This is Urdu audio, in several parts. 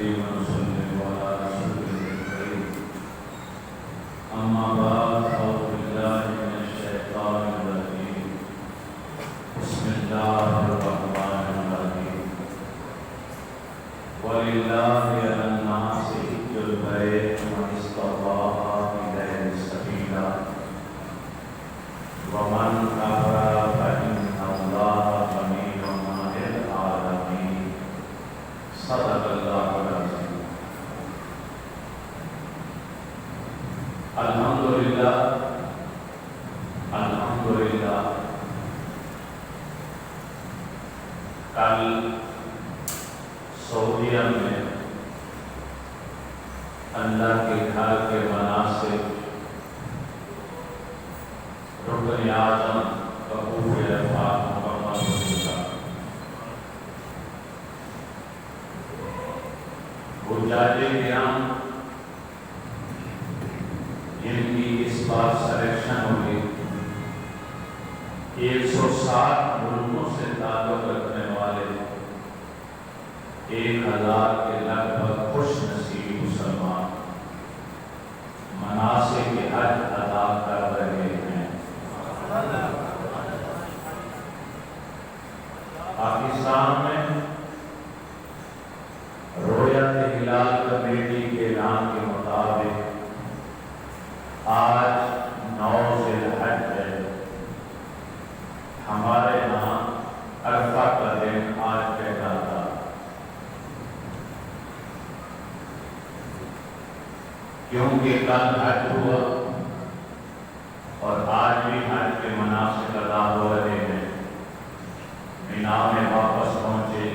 نصلي ونسلم على رسوله الكريم أما بعد أعوذ بالله من الشيطان الرجيم بسم الله الرحمن الرحيم ولله على الناس حج البيت من استطاع إليه سبيلا ومن كفر فإن الله غني عن العالمين صدق الله العظيم. الحمدللہ الحمدللہ کل سعودیہ میں اللہ کے گھر کے مناسب رکن اعظم وقوف عرفات مکمل ہو چکا. حجاج کرام جن کی اس بار سلیکشن ہوئی 160 ملکوں سے تعلق رکھنے والے 1000 کے لگ بھگ خوش نصیب مسلمان مناسک حج ادا کر رہے ہیں. پاکستان میں رویت ہلال کمیٹی کے اعلان کے مطابق آج 9 ذی الحج ہے. ہمارے یہاں عرفہ کا دن آج پہلا تھا. کیونکہ کل حج ہوا اور آج بھی حج کے مناسک ادا ہو رہے ہیں. مینا میں واپس پہنچے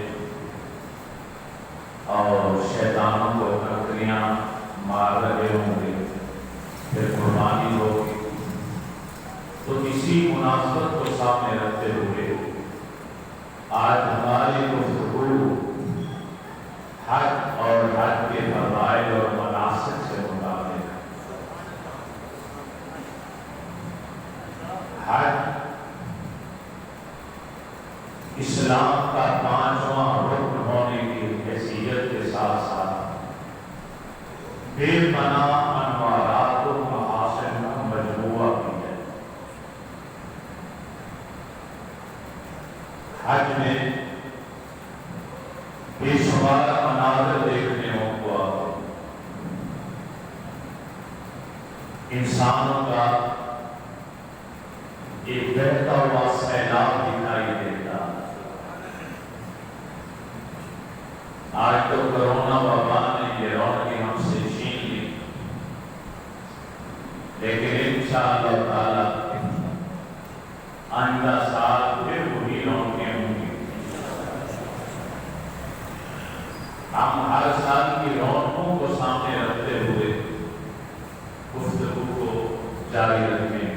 اور شیطانوں کو ککریاں مار رہے ہوں گے, پھر قربانی ہوگی. تو اسی مناسبت کو سامنے رکھتے ہوئے آج ہماری گفتگو حج اور حج کے فضائل اور مناسک سے متعلق ہے. حج اسلام کا 5واں رکن ہونے کی حیثیت کے ساتھ ساتھ بے پناہ انوارات و محاسن کا مجموعہ بھی ہے. حج میں بے شمار مناظر دیکھنے کو انسانوں کا ایک بہتا ہوا سیلاب دکھائی دیتا. آج تو کرونا وبا نے یہ رونقی ہم سے چھین لی, لیکن انشاءاللہ تعالی آئندہ سال پھر وہی رونقیں ہوں گی. ہم ہر سال کی رونقوں کو سامنے رکھتے ہوئے گفتگو کو جاری رکھیں گے.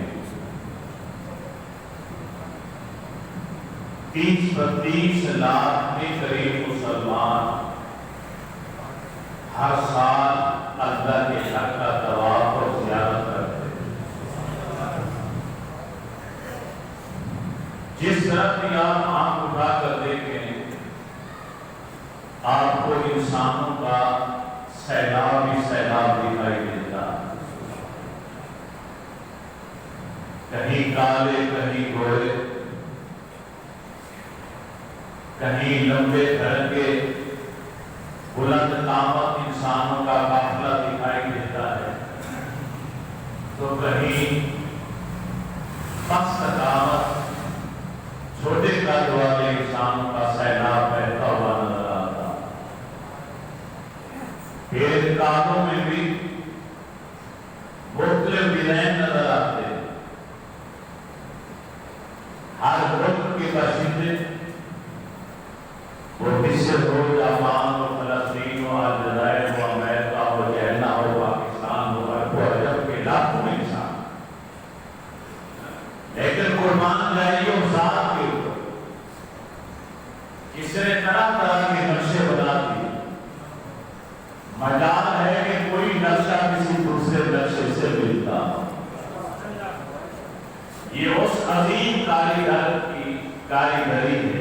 30-32 لاکھ کے قریب مسلمان ہر سال اللہ کے حق کا طواف اور زیارت کرتے ہیں. جس طرح بھی آپ آنکھ اٹھا کر دیکھیں آپ کو انسانوں کا سیلاب ہی سیلاب دکھائی دیتا. کہیں کالے کہیں گورے, کہیں لمبے ترنگے بلند قامت انسانوں کا قافلہ دکھائی دیتا ہے, تو کہیں پست قامت چھوٹے قد والے انسانوں کا سیلاب بہتا ہوا نظر آتا. پھر کانوں میں بھی مختلف ڈیزائن نظر آتے. ہر رکن کے باشندے وہ مصر ہو, جاپان ہو, فلسطین ہو, الجزائر ہو, امریکہ ہو, چائنا ہو, پاکستان ہو, عرب و عجم کے لاکھوں انسان, لیکن قربان جائیے اس ذات کے اوپر جس نے طرح طرح کے نقشے بنا دیے. مجال ہے کہ کوئی نقشہ کسی دوسرے نقشے سے ملتا. یہ اس عظیم کاریگر کی کاریگری ہے.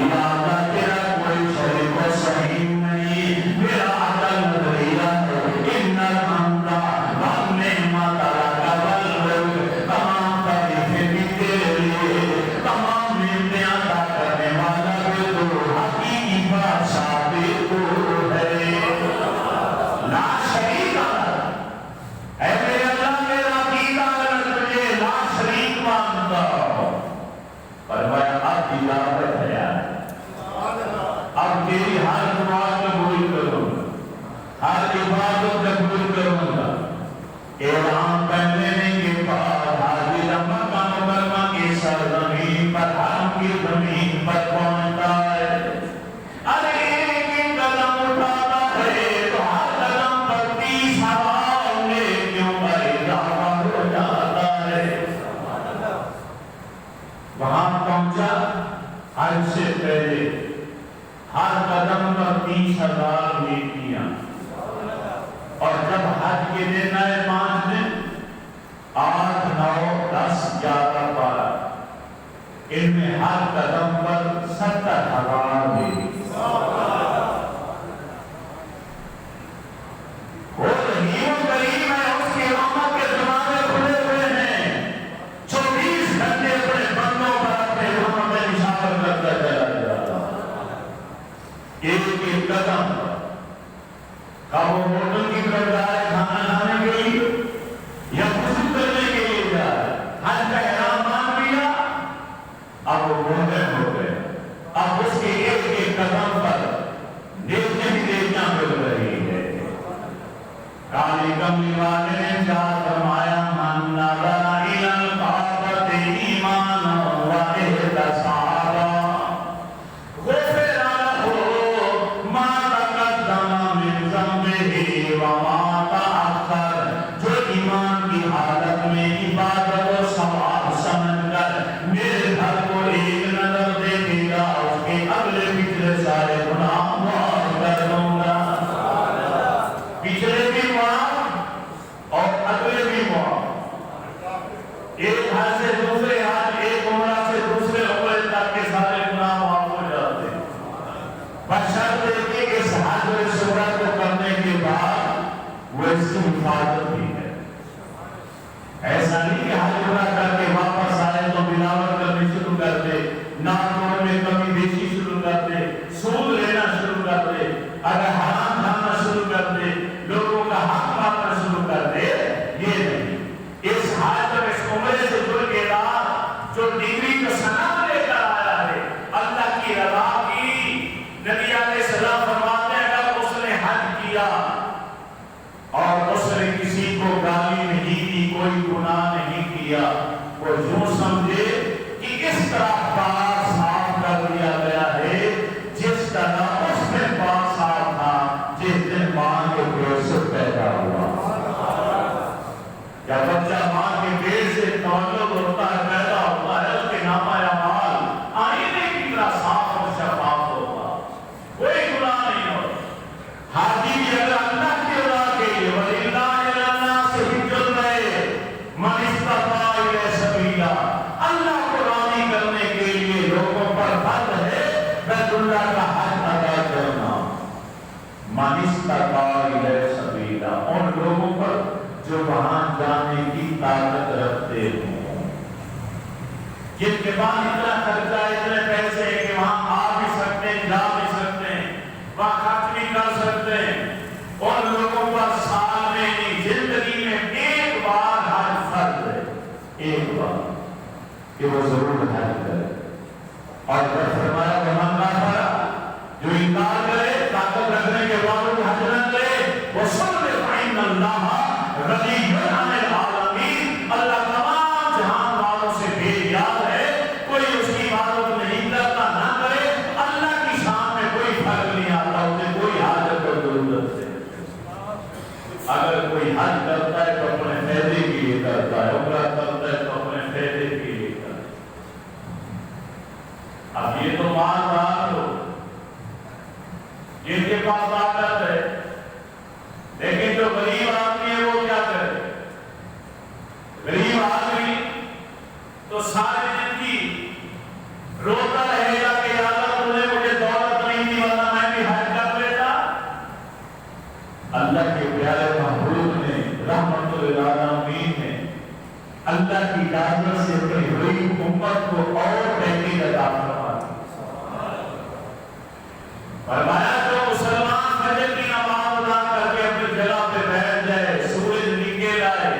یادہ تیرا کوئی شریک و صحیح نہیں، میرا عدل نظریہ ہے، انک انتا رب نعمت لک والملک، تمام تعریفیں بھی تیرے لیے، تمام نعمتیں عطا کرنے والا بھی تو، حقیقی بادشاہ بھی تو ہے، لا شریک اے میرے اللہ میرا عقیدہ اگر تجھے لا شریک مانتا ہو، فرمایا اب تلاوت ہے یار، اب تیری ہر دعا قبول کروں گا، ہر عبادت قبول کروں گا، اعلان کر دینے کے بعد حاجی مکہ مکرمہ کی سرزمین پر حرم کی زمین پر پہنچتا ہے، ارے ایک قدم اٹھاتا ہے تو ہر قدم پر 30,000 نیکیوں کا اضافہ ہو جاتا ہے۔ وہاں پہنچا، حج سے پہلے ہر قدم پر 30,000 نیکیاں، اور جب حج کے دن آئے 5 دن 8 9 10 11 12 ان میں ہر قدم پر 70,000 نیکیاں وہ رحیم و کریم ہے، اس کی رحمت کے دروازے کھلے ہوئے ہیں، 24 گھنٹے اپنے بندوں پر اپنے رحمت نشان کرتا چلا جاتا، ایک ایک قدم پر کب وہ ہوٹل کی طرف جائے کھانا کھانے کے لیے یا غسل کرنے کے لیے جائے، حج کا احرام باندھ لیا، اب وہ محرم ہو گئے، اب اس کے ایک ایک قدم پر نیکیاں ہی نیکیاں مل رہی ہے۔ کالی کملی والے نے شاہ فرمایا من نظر الی الکعبۃ ایمانا و احتسابا غفر له ما تقدم من ذنبه وما تأخر، جو ایمان کی حالت میں عبادت و ثواب سمجھ کر میرے گھر کو ایک نظر دیکھے گا، اس کے اگلے پچھلے سارے گناہ معاف کر دوں گا، پچھلے بھی معاف اور اگلے بھی معاف، ایک حج سے دوسرے حج، ایک عمرہ سے دوسرے عمرے تک کے سارے گناہ معاف ہو جاتے ہیں، بشرط ہے کہ اس حج و اس عمرہ کو کرنے کے بعد وہ اس کی حفاظت بھی ہے، ایسا نہیں کہ حج عمرہ کر کے واپس آئے تو ملاوٹ کرنی شروع کر دے، ناخن میں کمی بیشی شروع کر دے، سود لینا شروع کر دے، اگر حرام کھانا شروع کر دے، لوگوں کا حق مارنا شروع کر دے، یہ نہیں، اس حج اور اس عمرے سے جڑ کے بعد جو ڈگری کو سند لے کر آیا ہے اللہ کی رضا کی، نبی علیہ السلام فرماتے ہیں اگر اس نے حج کیا اور اس نے کسی کو گالی نہیں دی، کوئی گناہ نہیں کیا، وہ یوں سمجھے کہ اس طرح پاک صاف کر دیا گیا ہے جس طرح اس میں پاک صاف تھا جس دن ماں کے پیٹ سے پیدا ہوا۔ جب بچہ ماں کے پیٹ سے تولد ہوتا ہے، پیدا ہوتا ہے، اس کے نامہ اعمال آئینے کی طرح صاف اور شفاف ہوتا، کوئی گناہ نہیں ہوتا۔ حاجی بھی اگر اللہ کی رضا کے لیے وَلِلَّهِ النَّاسِ حِجُّ الْبَيْتِ مَنِ اسْتَطَاعَ إِلَيْهِ سَبِيلًا، اللہ کو راضی کرنے کے لیے لوگوں پر فرض ہے بیت اللہ کا حج ادا کرنا، مَنِ اسْتَطَاعَ إِلَيْهِ سَبِيلًا، ان لوگوں پر جو وہاں جانے کی طاقت رکھتے ہوں، جن کے بعد اتنا خرچہ اتنے پیسے کہ وہاں آ بھی سکتے ہیں، جا بھی سکتے ہیں، وہاں خرچ بھی کر سکتے ہیں، ان لوگوں پر سال میں نہیں زندگی میں ایک بار حج فرض ہے، ایک بار کہ وہ ضرور حج کرے، اور جب فرمایا وَمَنْ كَفَرَ، جو انکار کرے طاقت رکھنے کے بعد وہ حج نہ کرے، وَصَلِّ فَإِنَّ اللَّهَ غَنِيٌّ عَنِ الْعَالَمِينَ، اللہ تمام جہان والوں سے بے نیاز ہے، کوئی اس کی عبادت نہیں کرتا نہ کرے، اللہ کی شان میں کوئی فرق نہیں آتا، اسے کوئی حاجت اور ضرورت ہے، اگر کوئی حج کرتا ہے تو اپنے فائدے کے لیے کرتا ہے، عمرہ کرتا ہے تو اپنے فائدے کے لیے کرتا ہے۔ اب یہ تو مالدار لوگ جن کے پاس طاقت ہے، لیکن جو غریب آدمی ہے وہ کیا کرے؟ غریب آدمی تو سارے دن کی روتا رہے گا کہ یا اللہ فرمایا جو مسلمان فجر کی نماز ادا کر کے اپنی جگہ پہ بیٹھ جائے، سورج نکل آئے،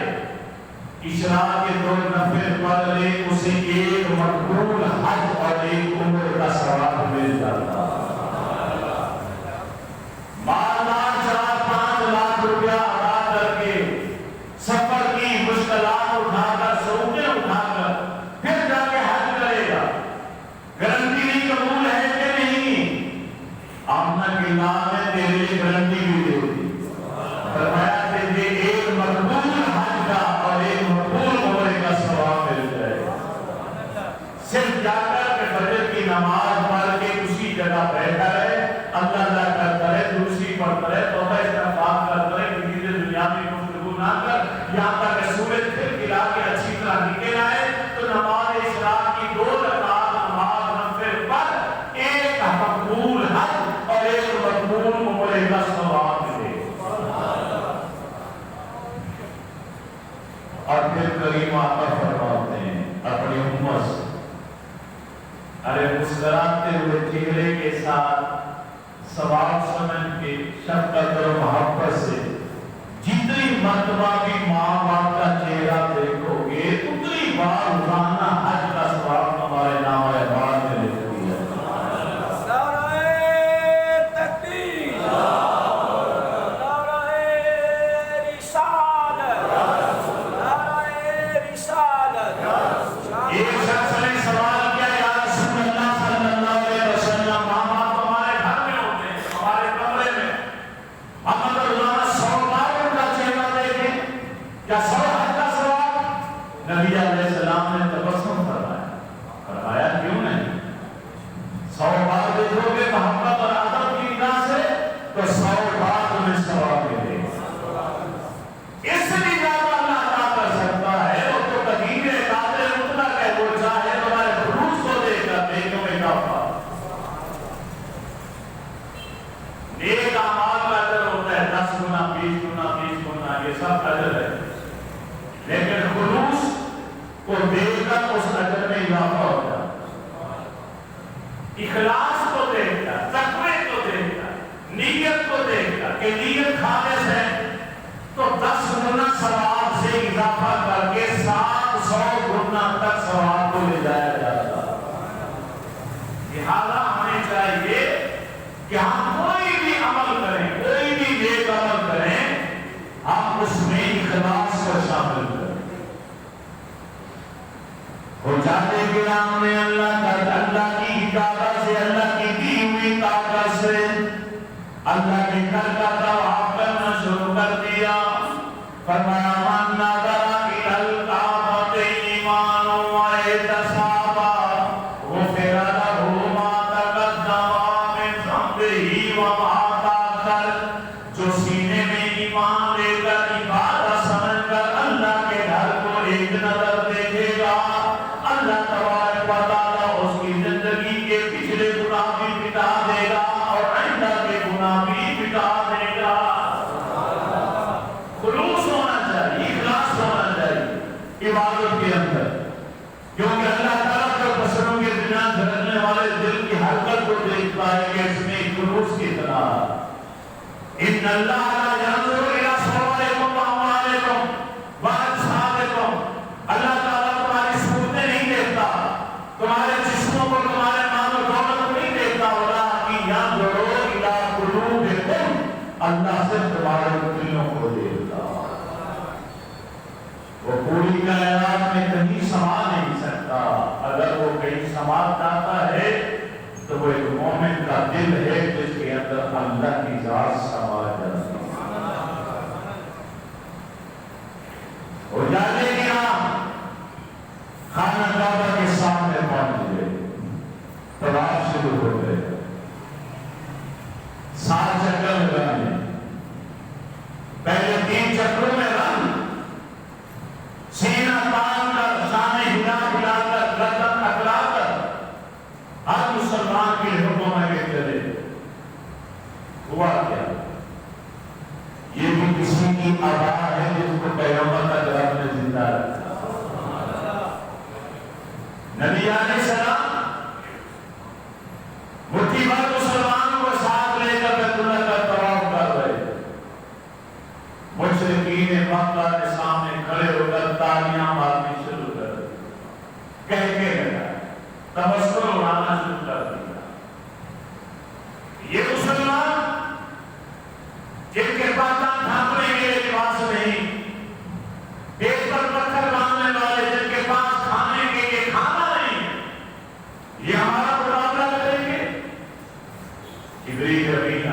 اشراق کے 2 نفل پڑھ لے، اسے ایک مقبول حج اور ایک عمرہ کا ثواب مل جاتا۔ مالدار 4-5 لاکھ روپیہ ادا کر کے سفر کی مشکلات اٹھا کر، سعودیہ اٹھا کر پھر جا کے حج کرے گا، گارنٹی نہیں قبول ہے کہ نہیں؟ آمنہ کی نام نے تیرے لیے گارنٹی بھی دے دی، فرمایا تجھے ایک مقبول حج کا اور ایک مقبول عمرے کا ثواب مل جائے گا۔ صرف جا کر کے فجر کی نماز پڑھ کے اسی جگہ بیٹھا رہے، اللہ کرتا رہے، دوسری پڑھتا رہے، توبہ استغفار کرتا رہے، کسی سے دنیا میں گفتگو نہ کر، یہاں تک کہ سورج پھر گرا کے اچھی طرح نکل آئے تو نماز اشراق کی 2 رکعت نماز نفل پر ایک مقبول حج اور ایک مقبول عمرے کا ثواب ملے۔ اور پھر کریم آقا فرماتے ہیں اپنی امت سے، ارے مسکراتے ہوئے چہرے کے ساتھ ثواب سمجھ کے شفقت اور محبت سے جتنی مرتبہ بھی ماں باپ کا چہرہ دیکھو گے اتنی بار روزانہ حج کا ثواب تمہارے نام اعمال میں لکھ دیا۔ نعرہ تکبیر، نعرہ رسالت، نعرہ رسالت۔ ایک شخص نے سوال کیا، یا رسول اللہ صلی اللہ علیہ وسلم، ماں باپ ہمارے گھر میں ہوتے ہیں، ہمارے کمرے میں، ہم اگر روزانہ 100 بار ان کا چہرہ دیکھیں کیا 100 حج کا ثواب؟ نبی علیہ السلام نے تبسم فرمایا کیوں نہیں؟ 100 بار دیکھو گے محبت اور ادب کی نگاہ سے تو 100 بار تمہیں ثواب ملے گا۔ اس سے بھی زیادہ اللہ عطا کر سکتا ہے، وہ تو قدیم قادر مطلق ہے، وہ چاہے تمہارے خلوص کو دے کر نیکیوں میں اضافہ۔ نیک اعمال کا اجر ہوتا ہے 10 گنا، 20 گنا، 30 گنا، یہ سب اجر ہے، لیکن خلوص کو دیکھ کر اس اجر میں اضافہ ہوتا ہے، اخلاص کو دیکھ کر، تقوی کو دیکھ کر، نیت کو دیکھ کر کہ نیت خالص ہے تو 10 گنا ثواب سے اضافہ کر کے 700 گنا تک ثواب کو لے جایا جاتا ہے۔ لہذا ہمیں چاہیے کہ ہم کوئی بھی عمل کریں، کوئی بھی نیک عمل کریں، ہم اس میں اخلاص کو شامل کریں۔ حجاج کرام نے اللہ کی اجازت سے، اللہ کی دی ہوئی طاقت سے اللہ کے گھر کا طواف کرنا شروع کر دیا۔ فرمایا من نظر الی الکعبۃ ایمانا واحتسابا غفر لہ ما تقدم من ذنبہ وما تأخر۔ جو سینے میں ایمان لے کر عبادت سمجھ کر اللہ کے گھر کو ایک نظر دیکھے گا، اللہ تبارک و تعالیٰ اس کی زندگی کے پچھلے گناہ بھی مٹا دے گا اور آئندہ کے گناہ بھی مٹا دے گا۔ خلوص ہونا چاہیے، اخلاص ہونا چاہیے عبادت کے اندر، کیونکہ اللہ تعالیٰ کو پسندوں کے بنا دھڑکنے والے دل کی حرکت کو دیکھتا ہے کہ اس میں خلوص کتنا ہے۔ ان اللہ لا ينظر الى صورکم واعمالکم واجسادکم، اللہ تعالیٰ تمہاری صورتیں نہیں دیکھتا، تمہارے جسموں کو، تمہارے مال و دولت کو نہیں دیکھتا، ولکن ينظر الى قلوبکم، اللہ صرف تمہارے دلوں کو دیکھتا۔ وہ پوری کائنات میں کہیں سما نہیں سکتا، اگر وہ کہیں سما جاتا ہے تو وہ ایک مومن کا دل ہے جس کے اندر اللہ کی ذات سما جاتی ہے۔ ہو جانے کے نام خانہ کعبہ کے سامنے پہنچ گئے، طواف شروع ہو گئے، 7 چکر لگانے، پہلے 3 چکروں میں رنگ سینہ تان کر، شانے ہلا ہلا کر، گردن اکڑا کر ہر مسلمان کے حکم میں چلے۔ ہوا کیا؟ یہ بھی کسی کی ادا ہے جس کو پیغمبر کا جواب نے زندہ رکھا۔ نبی علیہ السلام مٹھی بھر مسلمانوں کو ساتھ جبریل امین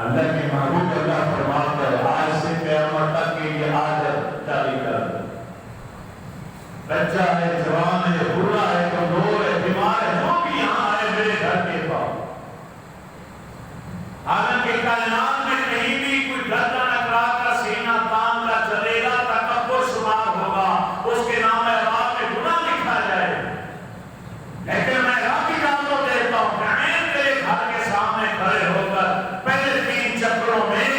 اللہ کے محبوب اللہ فرماتا ہے آج سے قیامت تک کے یہ عادت جاری کر دو. بچہ ہے، جوان ہے، بوڑھا ہے، کمزور ہے، بیمار ہے، جو بھی یہاں آئے میرے گھر کے پاس. حالانکہ کائنات میں کہیں بھی کوئی گردن اکڑا کر سینہ تان کر چلے گا تکبر شمار ہوگا، اس کے نام اعمال میں گناہ لکھا جائے. لیکن میں راکی دعوت دیتا ہوں کہ میں تیرے گھر کے سامنے کھڑے ہو کر پہلے 3 چکروں میں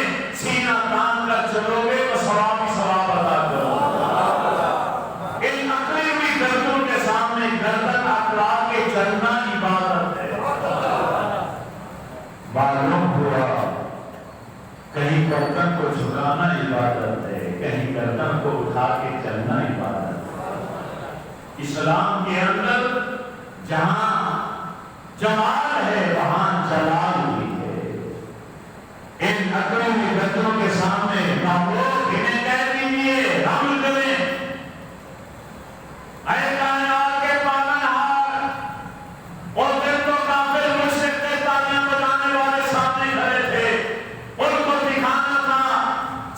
سینہ تان کر چلو گے تو ثواب ہی ثواب ادا کرو. ان اکڑی ہوئی گردوں کے سامنے گردن اکڑا کے چلنا عبادت ہے. معلوم ہوا کہیں گردن کو جھکانا عبادت ہے، کہیں گردن کو اٹھا کے چلنا عبادت ہے. اسلام کے اندر جہاں جمال ہے وہاں جلال بھی ہے. ان اکڑوں کی گردوں کے سامنے معمول انہیں کہہ دیجیے حمل کریں. اے کائنات کے پالنہار، اور دن تو کافر مشرک کے تالیاں بجانے والے سامنے کھڑے تھے، ان کو دکھانا تھا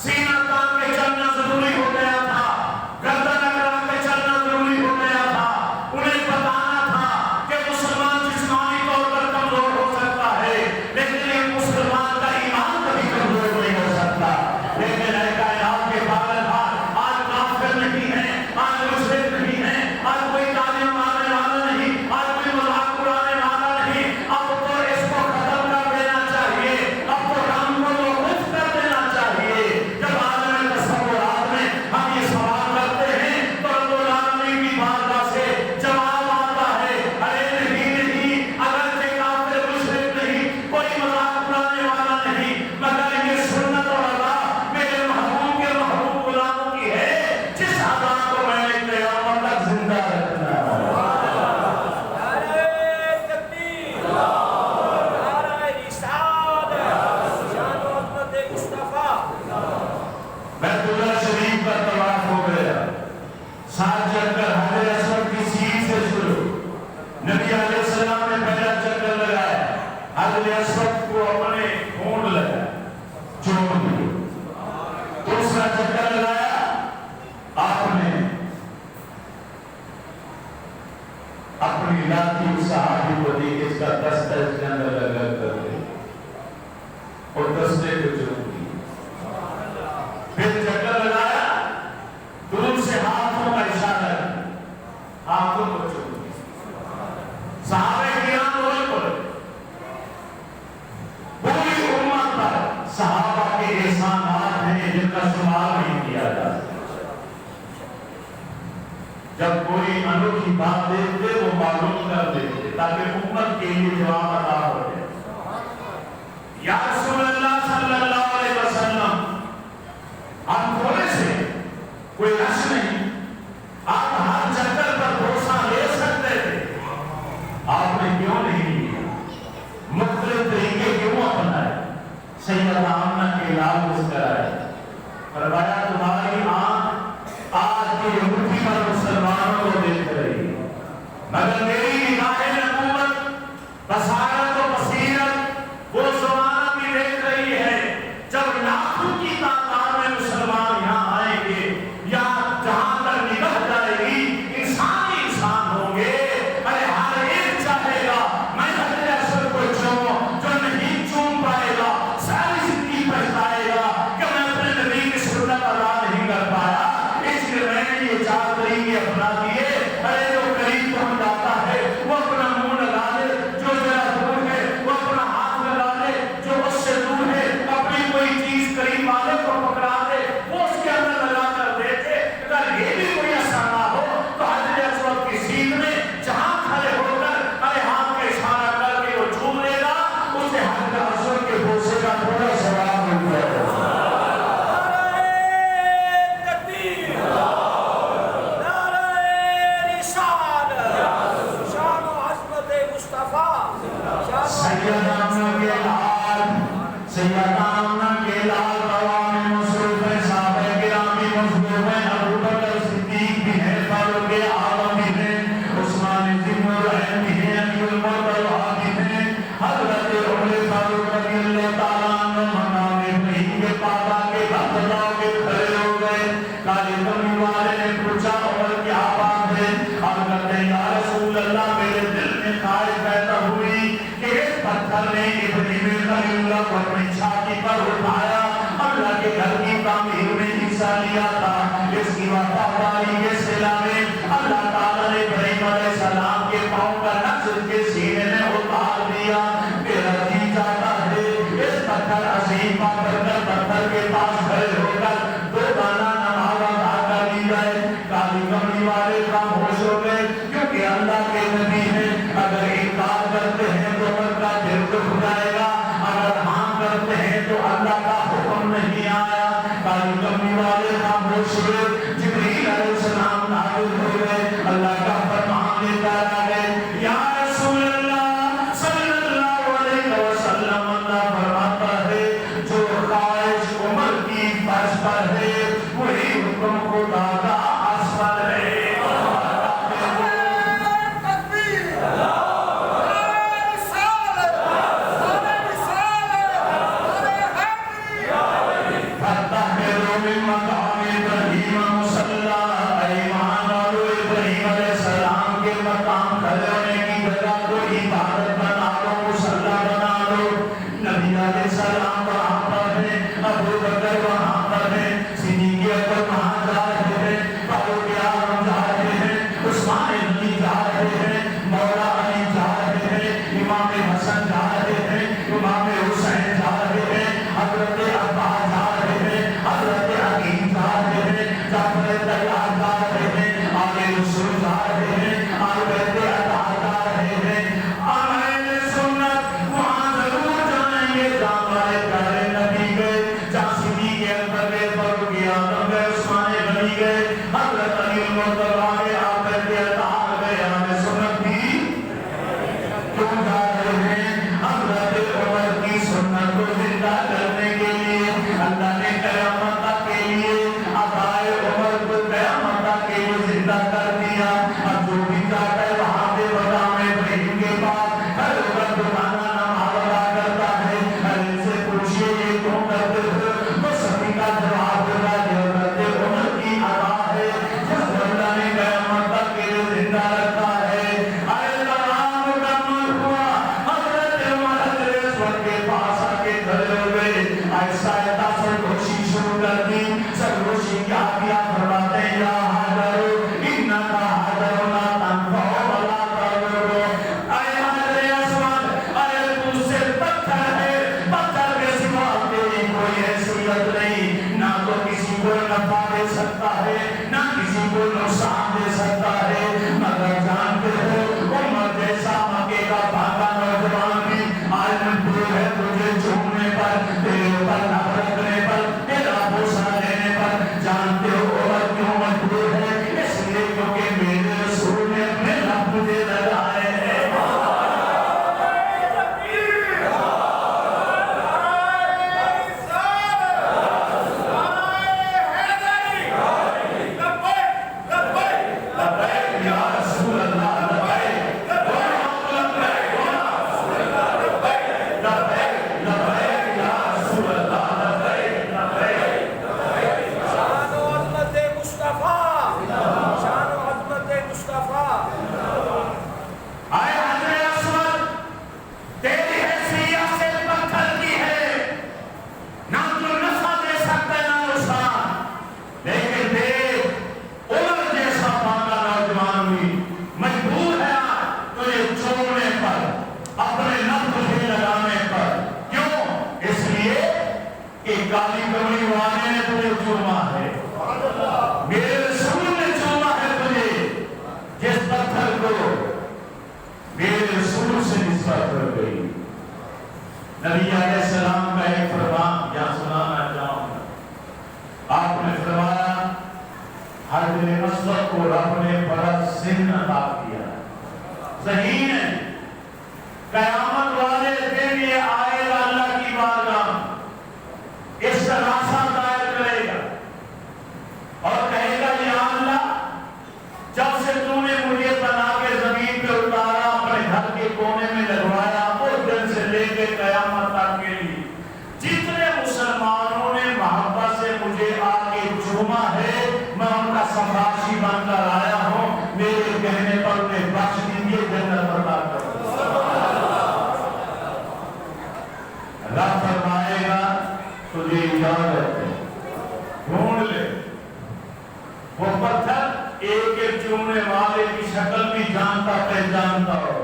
سینہ تان کے چلنا ضروری ہو گیا تھا، گردن اکڑا کے چلنا ضروری ہو گیا تھا. انہیں بتانا تھا کہ مسلمان جسمانی طور پر کمزور ہو سکتا ہے لیکن ایک مسلمان کا ایمان کبھی کمزور نہیں ہو سکتا. لیکن اے کائنات کے پالنہار، آج کافر نہیں ہے، آج مشرک نہیں ہے، آج کوئی تالیاں مارنے والا نہیں، آج کوئی مذاق اڑانے والا نہیں. اب تو اس کو ختم کر دینا چاہیے، اب تو رنگ کو مفت کر دینا چاہیے. جب عالم تصورات میں ہم یہ سوال کرتے ہیں تو رب العالمین کی بارگاہ سے جواب آتا ہے ارے نہیں، اگرچہ کافر مشرک نہیں، کوئی مذاق اڑانے والا نہیں، مگر یہ سنت اور ادا میرے محبوب کے محبوب غلاموں کی ہے جس ادا کو میں نے قیامت تک زندہ رکھنا ہے. نعرہ تکبیر، نعرہ رسالت، شان و عظمت مصطفیٰ. بیت اللہ شریف کا طواف ہو گیا، 7 چکر حجر اسود کی سیڑھی سے شروع. نبی علیہ السلام نے پہلا چکر لگایا، حجر اسود کو اپنے ہونٹ لگایا، چوم دیا. دوسرا چکر لگایا، آپ نے اپنی لاٹھی اس صحابی کو دی کہ اس کا دستہ اس کے اندر لگا کر دے، اور دستے کو چوم دیا. پھر چکر لگایا، دور سے ہاتھوں کا اشارہ کیا، ہاتھوں کو چوم دیا. صحابہ کرام روئے پڑے. پوری امت پر صحابہ کے احسانات ہیں جن کا شمار نہیں کیا جا سکتا. جب کوئی انوکھی بات دیکھتے وہ معلوم کر دیتے تاکہ امت کے لیے جواب عطا ہو جائے. یا رسول اللہ صلی اللہ علیہ وسلم، ہم تھوڑے سے کوئی رش نہیں، آپ ہر چکر پر بھروسہ لے سکتے تھے، آپ نے کیوں نہیں لیا؟ مختلف طریقے کیوں اپنائے؟ سیدہ آمنہ کے لال مسکرائے، فرمایا تمہاری آنکھ آج کی انگوٹھی پر مسلمانوں کو دیکھ رہی ہے، مگر میری نگاہ نبوت، بصارت و بصیرت وہ زمانہ بھی دیکھ رہی ہے جب لاکھوں کی تعداد میں مسلمان یہاں آئیں گے، یا جہاں تک نگاہ جائے گی انسان ہی انسان ہوں گے. ارے ہر ایک چاہے گا میں حجر اسود کو چوموں، جو نہیں چوم پائے گا ساری زندگی پچھتائے گا کہ میں اپنے نبی کی سنت ادا نہیں کر پایا. اس لیے میں نے یہ 4 طریقے اپنا دیے. ارے جو قریب پہنچ جاتا ہے وہ اپنا منہ لگا دے، جو ذرا دور ہے وہ اپنا ہاتھ لگا دے، جو اس سے دور ہے اپنی کوئی چیز قریب والے کو پکڑا دے، وہ اس کے اندر لگا کر دیتے. اگر یہ بھی کوئی اثر نہ ہو تو حجر اسود کی سیڑھی میں جہاں کھڑے ہو کر ارے ہاتھ کا اشارہ کر کے وہ چوم لے گا، اسے حجر اسود کے بوسے کا تھوڑا ثواب مل جائے گا. سیدہ آمنہ کے لال قوام مصروف ہے، صحابہ کرام بھی مصروف ہیں، ابو بکر صدیق بھی ہیں، فاروق اعظم بھی ہیں، عثمان ذی النورین بھی ہیں، علی المرتضیٰ بھی ہیں، حضرت عمر فاروق رضی اللہ تعالیٰ عنہ مقام ابراہیم کے پاس آ کے ہاتھ اٹھا کے کھڑے ہو گئے. کالی کملی والے نے پوچھا عمر کیا بات ہے؟ آپ کہتے ہیں یا رسول اللہ میرے دل میں خواہش پیدا ہوئی کہ اس پتھر نے ابراہیم خلیل اللہ کو اپنی چھاتی پر اٹھایا، اللہ کے گھر کی تعمیر میں حصہ لیا تھا. اس کی وفاداری کے صلہ میں اللہ تعالیٰ نے ابراہیم علیہ السلام کے پاؤں کا نقش اس کے سینے میں اتار دیا. میرا جی چاہتا ہے اس پتھر عظیم پتھر کے پاس کھڑے ہو کر دو دانہ نماز ادا کر لی جائے. کالی کملی والے خاموش ہو گئے کیونکہ اللہ کے نبی ہیں. اگر انکار کرتے ہیں تو عمر کا دل دکھ جائے گا، اگر ہاں کرتے ہیں تو اللہ کا حکم نہیں آیا. کالی کملی والے خاموش ہوئے. جبریل علیہ السلام نازل ہو گئے، اللہ کا فرمان لے کر آ گئے. یا رسول اللہ صلی اللہ علیہ وسلم، اللہ فرماتا ہے جو خواہش عمر کی فرض پر ہے وہی حکم خدا کا اثر ہے. نبی علیہ السلام کا ایک فرمان یہاں سنانا چاہوں گا. آپ نے فرمایا حضرت اسود کو رب نے بڑا سن عطا کیا. ذہین ہے، قیامت والے دن یہ آئے گا اللہ کی بارگاہ، اس کا راستہ دائر کرے گا اور کہے گا یا اللہ جب سے تو نے مجھے بنا کے زمین پہ اتارا، اپنے گھر کے کونے میں لگوایا، اس دن سے یاد رکھے، ڈھونڈ لے وہ پتھر ایک ایک چومنے والے کی شکل بھی جانتا پہچانتا ہو،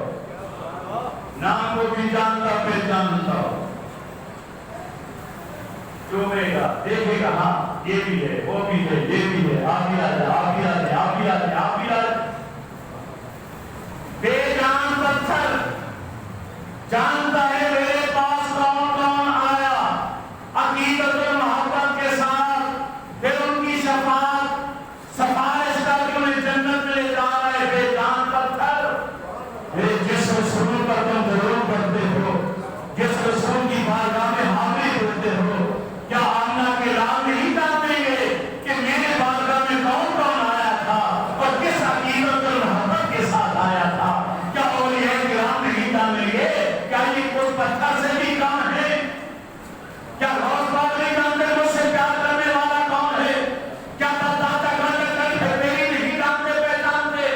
نام کو بھی جانتا پہچانتا ہو، چومے گا، دیکھے گا، ہاں یہ بھی ہے، وہ بھی ہے، یہ بھی ہے، آپ بھی آ جائے، آپ بھی آ جائے، آپ بھی آ جائے، آپ بھی آ جائے۔ بے جان پتھر جانتا ہے میرے پاس کون کون آیا، عقیدت و محبت کے ساتھ، پھر ان کی شفاعت سفارش کر کے انہیں جنت میں لے جانا ہے۔ بے جان پتھر، جس رسول پر تم ضرور کرتے ہو، جس رسول کی بارگاہ میں حاضر ہوتے ہو، کیا آمنہ کے رام نہیں جانتے گے کہ میرے بارگاہ میں کون کون آیا تھا اور کس عقیدت و محبت کے ساتھ آیا تھا؟ کیا اولیاء کرام نہیں جانیں گے؟ کیا یہ کوئی پتھر سے بھی کام ہے؟ کیا غوث پاک نہیں جانتے مجھ سے پیار کرنے والا کون ہے؟ کیا داتا گھر میری نہیں جانتے پہچانتے؟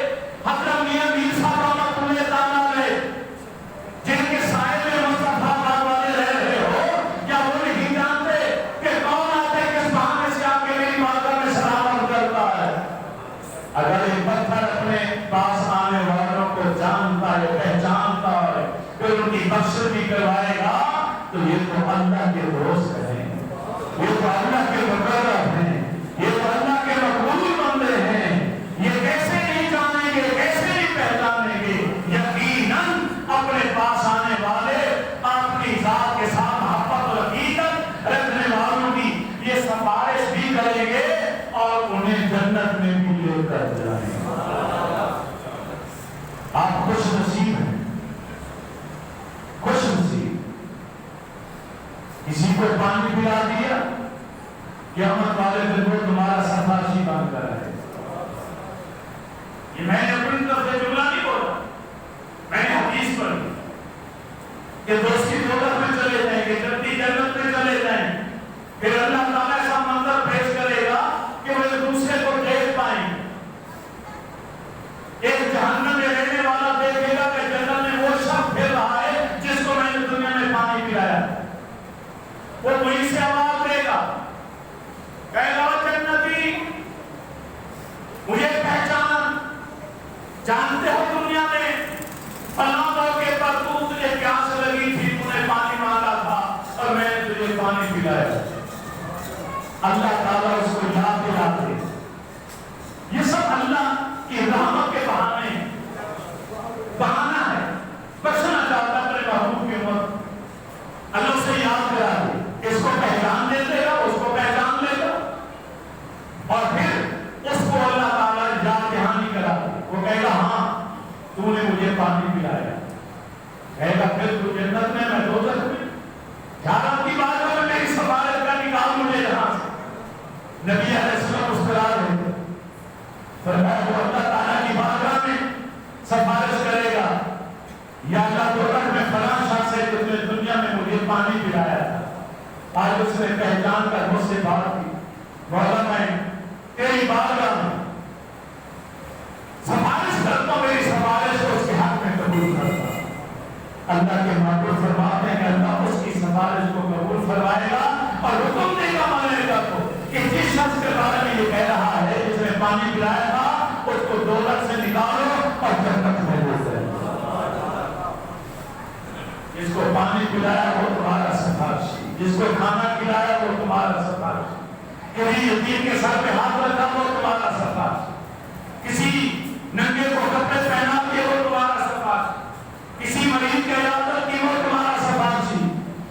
حضرت میاں میر صاحب رحمۃ اللہ تعالیٰ علیہ جن کے سائے میں مصطفیٰ پاک والے رہ رہے ہو، کیا وہ نہیں جانتے کہ کون آتا ہے کس بہانے سے آ کے میری بارگاہ میں سلام کرتا ہے؟ اگر یہ پتھر اپنے پاس آنے والوں کو جانتا ہے، پہچانتا ہے، پھر ان کی بخشش بھی کروائے گا، تو یہ تو اللہ کے دوست ہیں، یہ تو اللہ کے مقرب ہیں، یہ تو اللہ کے مقبول بندے ہیں۔ یہ کیسے نہیں جانیں گے، کیسے نہیں پہچانیں گے؟ یقیناً اپنے پاس آنے والے اپنی ذات کے ساتھ محبت و عقیدت رکھنے والوں کی یہ سفارش بھی کریں گے اور انہیں جنت میں بھی لے کر جائیں گے۔ آپ خوش نصیب ہیں، خوش نصیب۔ کسی کو پانی پلا دیا، قیامت والے دن کو تمہارا سفارشی بن کر رہے۔ یہ میں نے اپنی طرف سے جملہ نہیں بولا، میں نے حدیث پڑھی کہ دوستی دولت میں چلے جائیں گے، جنتی جنت میں چلے جائیں، پھر اللہ تعالیٰ ایسا منظر پیش کرے گا کہ وہ ایک دوسرے کو دیکھ پائیں۔ ایک جہنم میں رہنے والا دیکھے گا کہ جنت میں وہ شخص پھر رہا ہے جس کو میں نے دنیا میں پانی پلایا، وہ وہیں سے آواز دے گا، کہے گا جنتی مجھے پہچان، جانتے ہو دنیا میں فلاں موقع پر تو تجھے پیاس لگی تھی، تو نے پانی مانگا تھا اور میں نے تجھے پانی پلایا۔ اللہ تعالیٰ اس کو یاد دلاتے۔ یہ سب اللہ کی رحمت کے بہانے ہیں، بہانہ ہے، بچنا چاہتا ہے اپنے محبوب کی امت، اللہ اسے یاد کرا دے، اس کو پہچان دیتے گا، اس کو پہچان لے گا، اور پھر اس کو اللہ تعالیٰ یاد دہانی کرا دے۔ وہ کہے گا ہاں تو نے مجھے پانی پلایا، کہے گا پھر تو جنت میں، میں دوزخ میں، جہنم کی بات ہے، میری سفارش کا نکال مجھے یہاں سے۔ نبی علیہ السلام مسکرا رہے تھے، فرمایا وہ اللہ تعالیٰ کی بارگاہ میں سفارش کرے گا، یا اللہ دوزخ میں فلاں شخص ہے جس نے دنیا میں مجھے پانی پلایا تھا، آج اس نے پہچان کر مجھ سے بات کی، مولا میں تیری بارگاہ میں سفارش کرتا ہوں، میری سفارش کو اس کے حق میں قبول کرتا ہوں۔ اللہ کے محبوب فرماتے ہیں کہ اللہ اس کی سفارش کو قبول فرمائے گا اور حکم دے گا ملائکہ کو کہ جس شخص کے بارے میں یہ کہہ رہا ہے جس نے پانی پلایا تھا، اس کو دوزخ سے نکالو اور جنت میں لے جاؤ۔ جس کو پانی پلایا وہ تمہارا سفارشی، جس کو کھانا کھلایا وہ تمہارا سفارشی، کسی یتیم کے سر پہ ہاتھ رکھا وہ تمہارا سفارشی، کسی ننگے کو کپڑے پہنا دیے وہ تمہارا سفارشی، کسی مریض کی عیادت کی وہ تمہارا سفارشی،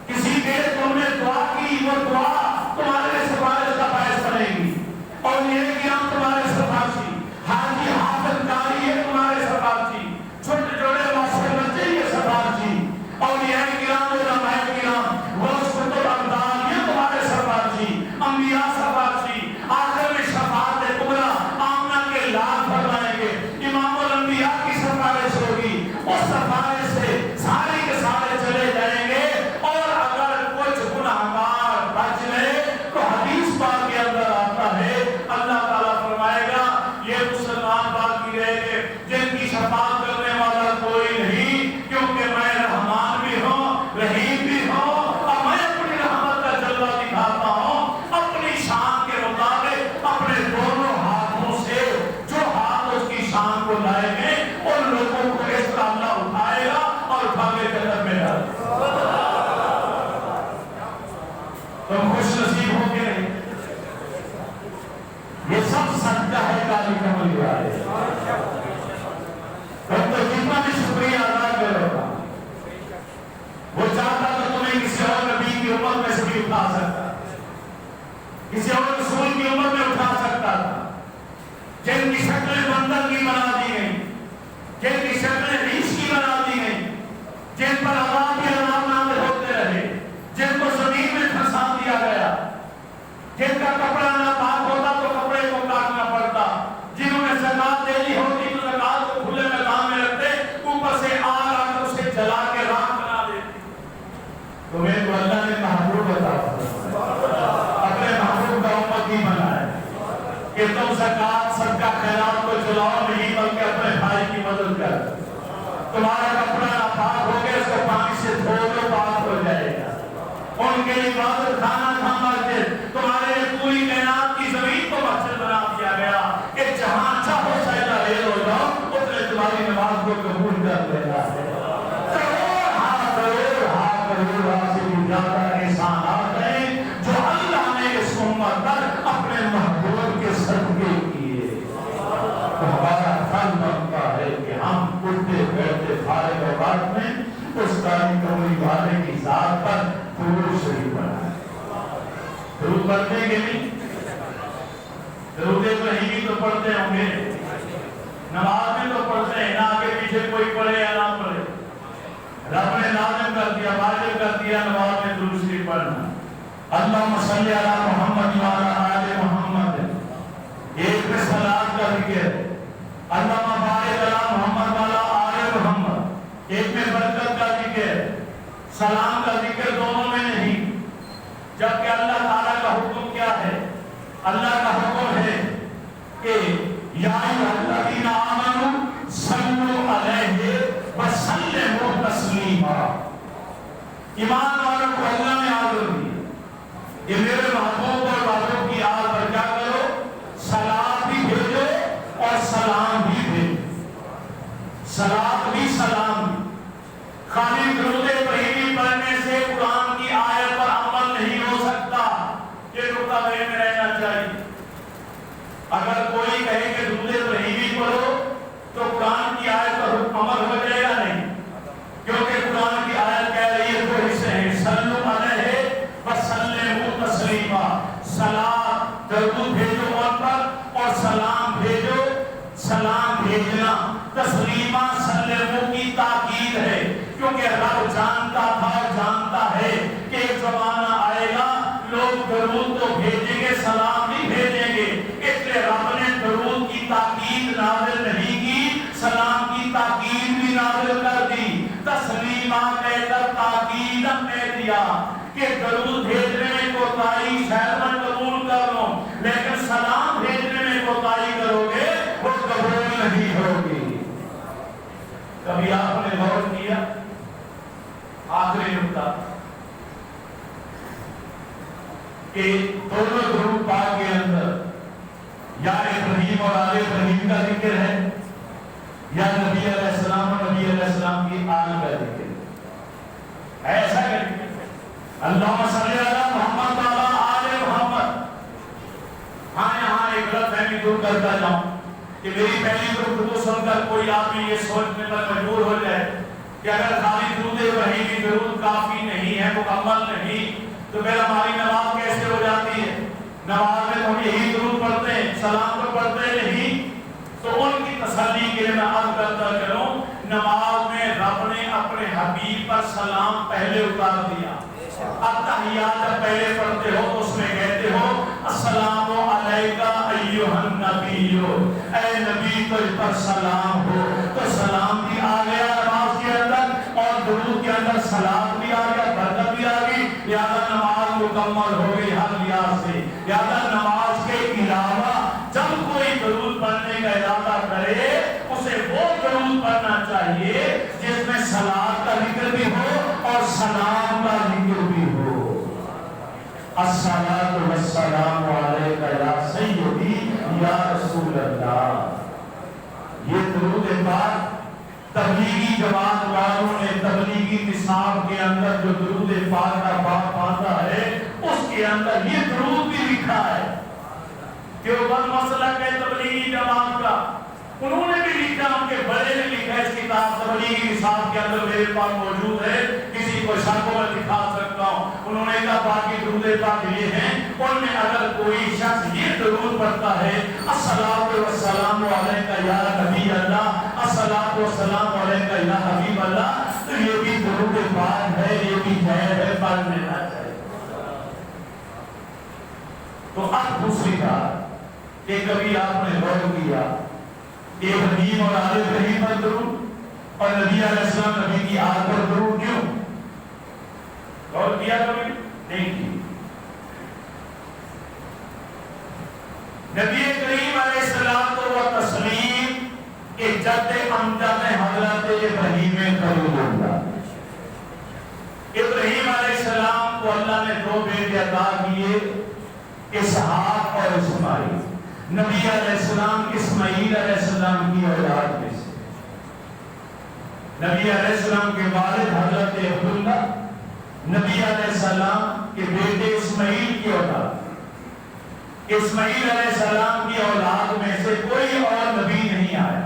کسی کے تم نے دعا کی وہ دعا تمہارے لیے سفارش کا باعث بنے گی، اور یہ کرام تمہارے سفارشی، حاجی حافظ قاری یہ تمہارے سفارشی، چھوٹے چھوٹے معصوم بچے یہ سفارشی، اور یہ کرام علماء کرام غوث کتب ابدال یہ تمہارے سفارشی، انبیاء سفارشی، آخر میں شفاعت کبریٰ آمنہ کے لال فرمائیں گے، امام الانبیاء کی خیرات کو چلاؤ نہیں بلکہ اپنے بھائی کی مدد کر. تمہارا کپڑا ناپاک ہو گیا اس کو پانی سے دھو دو پاک ہو جائے گا. ان کے عبادت خانہ تھا مسجد. تمہارے پوری کائنات کی زمین کو مسجد بنا دیا گیا کہ جہاں چاہو سجدہ ریز ہو جاؤ اس نے تمہاری نماز کو قبول کر لینا ہے. کروڑ سے بھی زیادہ احسانات ہیں جو اللہ نے اس امت پر اپنے محبوب کے صدقے کیے. تو ہمارا فرض بنتا ہے کہ ہم اٹھتے بیٹھتے فارغ اوقات میں اس کاری کمری والے کی ذات پر درود شریف پڑھائیں. درود پڑھتے ہیں کہ نہیں؟ درود ابراہیمی تو پڑھتے ہوں گے, نماز میں تو پڑھتے ہیں, نہ آگے پیچھے کوئی پڑھے یا نہ پڑھے. رب نے لازم کر دیا, واجب کر دیا نماز میں درود شریف پڑھنا. اللہم صلی علی محمد وعلی آل محمد, ایک میں صلاۃ کا ذکر. اللہم بارک علی محمد وعلی آل محمد, ایک میں برکت کا ذکر. سلام کا ذکر دونوں میں نہیں, جبکہ اللہ تعالیٰ کا حکم کیا ہے؟ اللہ کا حکم ہے کہ یا ایھا الذین آمنوا صلوا علیہ وسلموا تسلیما. ایمان والوں کو اللہ نے آدر دی کہ میرے محبوب اور محبوب کی آل پر کیا کرو؟ صلاۃ بھی بھیجو اور سلام بھی بھیجو. صلاۃ بھی سلام بھی. خالی درود ابراہیمی پڑھنے سے قرآن کی آیت پر عمل نہیں ہو سکتا. یہ نقطہ ذہن میں رہنا چاہیے. اگر کوئی کہے کہ درود ابراہیمی پڑھو تو قرآن کی آیت پر عمل ہو جائے گا نہیں, کیونکہ قرآن کی آیت کہہ رہی ہے دو حصے ہیں, صلو علیہ وسلموا تسلیما. صلاۃ درود بھیجو ان پر اور سلام بھیجو. سلام بھیجنا تسلیما سلموا کی تاکید ہے, کیونکہ رب جانتا تھا اور جانتا ہے کہ ایک زمانہ آئے گا لوگ درود تو بھیجیں گے سلام نہیں بھیجیں گے. اس لیے رب نے درود کی تاکید نازل نہیں کی, سلام کی تاکید بھی نازل کر دی. تسلیمہ کہہ کر تاکید نے دیا کہ درود بھیجنے میں کوتاہی شاید میں قبول کر لوں, لیکن سلام بھیجنے میں کوتاہی کرو گے وہ قبول نہیں ہوگی. کبھی آپ نے غور کیا؟ آخری نقطہ کہ دونوں درود پاک کے اندر یا ابراہیم اور آل ابراہیم کا ذکر ہے یا نبی علیہ السلام اور نبی علیہ السلام کی آل کا ذکر ہے. ایسا کریں اللہم صلی علی محمد وعلی آل محمد. ہاں یہاں ایک غلط فہمی دور کرتا جاؤں کہ میری پہلی گفتگو سن کر کوئی آدمی یہ سوچنے پر مجبور ہو جائے کہ اگر خالی درود ابراہیمی درود کافی نہیں ہے, مکمل نہیں, تو پھر ہماری نماز کیسے ہو جاتی ہے؟ نماز میں ہم یہی درود پڑھتے ہیں, سلام تو پڑھتے نہیں. تو ان کی تسلی کے لیے میں عرض کرتا چلوں, نماز میں رب نے اپنے حبیب پر سلام پہلے اتار دیا. التحیات جب پہلے پڑھتے ہو تو اس میں کہتے ہو السلام علیکہ ایھا النبی, اے نبی تجھ پر سلام ہو. تو سلام بھی آ گیا نماز کے اندر اور درود کے اندر سلام بھی آ گیا, برکت بھی آ گئی. لہذا نماز مکمل ہو گئی ہر لحاظ سے. لہذا نماز کے علاوہ جب کوئی درود پڑھنے کا ارادہ کرے اسے وہ درود پڑھنا چاہیے جس میں صلاۃ کا ذکر بھی ہو اور سلام کا ذکر بھی ہو. الصلاۃ والسلام علیک یا سیدی یا رسول اللہ. یہ درود پاک تبلیغی جماعت والوں نے تبلیغی نصاب کے اندر جو درود پاک کا باب باندھا ہے اس کے اندر یہ درود بھی لکھا ہے. دیوبند مسلک ہے تبلیغی جماعت کا, انہوں نے بھی لکھا, ان کے بڑے نے لکھا. اس کتاب تبلیغی نصاب کے اندر میرے پاس موجود ہے, کسی کو شک ہو میں دکھا سکتا ہوں. انہوں نے کہا باقی درود پاک یہ ہیں, ان میں اگر کوئی شخص یہ درود پڑھتا ہے الصلاۃ والسلام علیکہ یا نبی اللہ, الصلاۃ والسلام علیکہ یا حبیب اللہ, تو یہ بھی درود پاک ہے, یہ بھی جائز ہے, پڑھ لینا چاہیے. تو اب دوسری بات کہ کبھی آپ نے غور کیا ابراہیم اور آل ابراہیم پر درود اور نبی علیہ السلام نبی کی آل پر درود کیوں؟ غور کیا کبھی؟ نہیں کی. نبی کریم علیہ السلام تو وہ جد امجد حضرت ابراہیم خلیل اللہ۔ ابراہیم علیہ السلام کو اللہ نے دو بیٹے عطا کیے، اسحاق اور اسماعیل۔ نبی علیہ السلام اسماعیل علیہ السلام کی اولاد میں سے، نبی علیہ السلام کے والد حضرت عبداللہ نبی علیہ السلام کے بیٹے اسماعیل کی اولاد۔ اسماعیل علیہ السلام کی اولاد میں سے کوئی اور نبی نہیں آیا،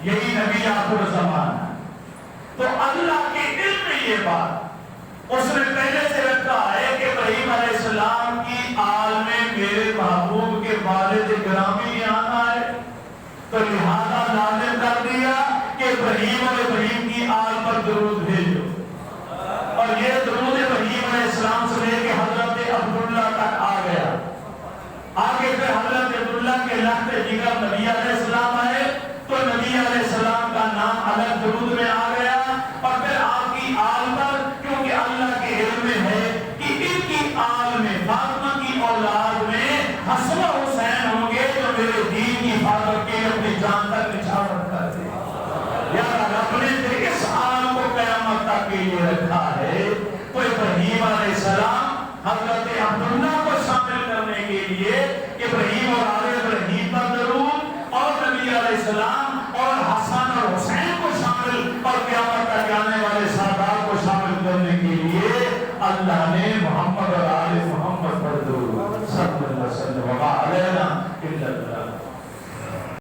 یہی نبی آخر زمان ہے۔ تو اللہ کے علم میں یہ بات اس نے پہلے سے رکھا ہے کہ ابراہیم علیہ السلام کی آل میں میرے محبوب کے والد گرامی آنا ہے، تو لہذا لازم کر دیا کہ ابراہیم اور ابراہیم کی آل پر درود بھیجو، اور یہ درود ابراہیم علیہ السلام سے لے کے حضرت عبداللہ تک آ گیا۔ آگے پھر حضرت عبداللہ کے لخت جگر نبی علیہ السلام آئے تو نبی علیہ السلام کا نام الگ درود میں آ گیا، اور پھر آپ کی آل پر، کیونکہ اللہ کے علم میں ہے کہ ان کی آل میں فاطمہ کی اولاد میں حسن و حسین ہوں گے جو میرے دین کی حفاظت کے اپنی جان تک نچھاور کر دے۔ یار رب نے پھر اس آل کو قیامت تک کے لیے رکھا ہے، تو ابراہیم علیہ السلام حضرت عبداللہ کو شامل کرنے کے لیے ابراہیم اور آل ابراہیم پر درود، اور نبی علیہ السلام اور حسن اور حسین کو شامل، اور قیامت تک آنے والے سادات کو شامل کرنے کے لیے اللہ نے محمد اور آل محمد پر درود صلی اللہ علیہ وسلم